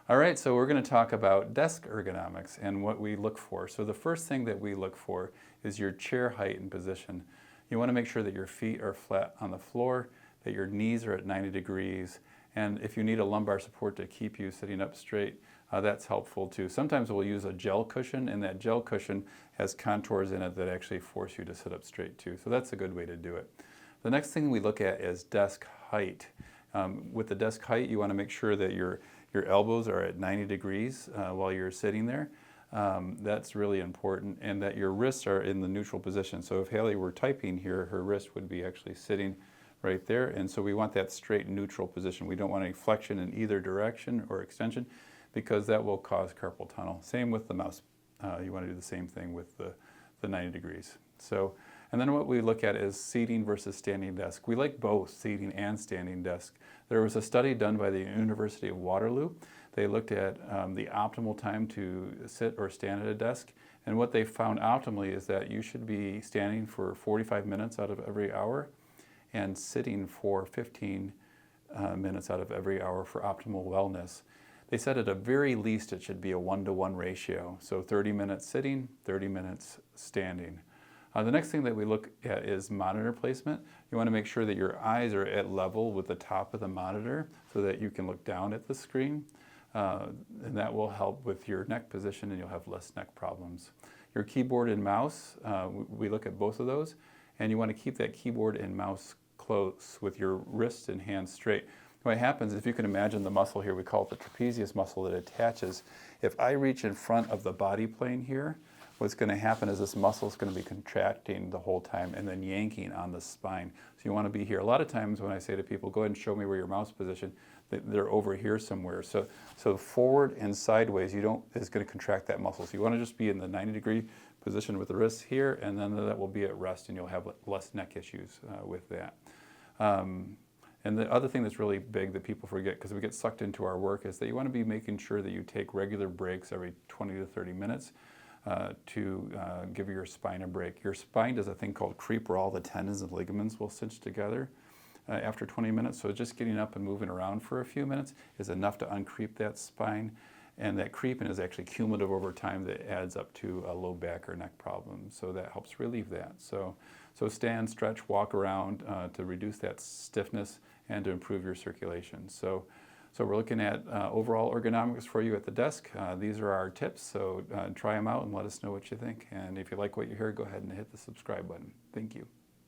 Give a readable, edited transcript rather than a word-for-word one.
All right, so we're going to talk about desk ergonomics and what we look for. So the first thing that we look for is your chair height and position. You want to make sure that your feet are flat on the floor, that your knees are at 90 degrees, and if you need a lumbar support to keep you sitting up straight, that's helpful too. Sometimes we'll use a gel cushion, and that gel cushion has contours in it that actually force you to sit up straight too. So that's a good way to do it. The next thing we look at is desk height. With the desk height, you want to make sure that your elbows are at 90 degrees while you're sitting there. That's really important, and that your wrists are in the neutral position. So if Haley were typing here, her wrist would be actually sitting right there, and so we want that straight neutral position. We don't want any flexion in either direction or extension, because that will cause carpal tunnel. Same with the mouse. You want to do the same thing with the 90 degrees. So, and then what we look at is seating versus standing desk. We like both seating and standing desk. There was a study done by the University of Waterloo. They looked at the optimal time to sit or stand at a desk, and what they found optimally is that you should be standing for 45 minutes out of every hour and sitting for 15 minutes out of every hour for optimal wellness. They said at a very least it should be a 1-to-1 ratio, so 30 minutes sitting, 30 minutes standing. The next thing that we look at is monitor placement. You want to make sure that your eyes are at level with the top of the monitor so that you can look down at the screen, and that will help with your neck position, and you'll have less neck problems. Your keyboard and mouse, we look at both of those, and you want to keep that keyboard and mouse close with your wrists and hands straight. What happens, if you can imagine the muscle here, we call it the trapezius muscle that attaches. If I reach in front of the body plane here, what's going to happen is this muscle is going to be contracting the whole time and then yanking on the spine. So you want to be here. A lot of times when I say to people, go ahead and show me where your mouse position, they're over here somewhere. So forward and sideways, is going to contract that muscle. So you want to just be in the 90-degree position with the wrists here, and then that will be at rest, and you'll have less neck issues with that. And the other thing that's really big that people forget, because we get sucked into our work, is that you want to be making sure that you take regular breaks every 20 to 30 minutes to give your spine a break. Your spine does a thing called creep, where all the tendons and ligaments will cinch together after 20 minutes. So just getting up and moving around for a few minutes is enough to uncreep that spine. And that creeping is actually cumulative over time that adds up to a low back or neck problem. So that helps relieve that. So stand, stretch, walk around to reduce that stiffness and to improve your circulation. So we're looking at overall ergonomics for you at the desk. These are our tips, so try them out and let us know what you think. And if you like what you hear, go ahead and hit the subscribe button. Thank you.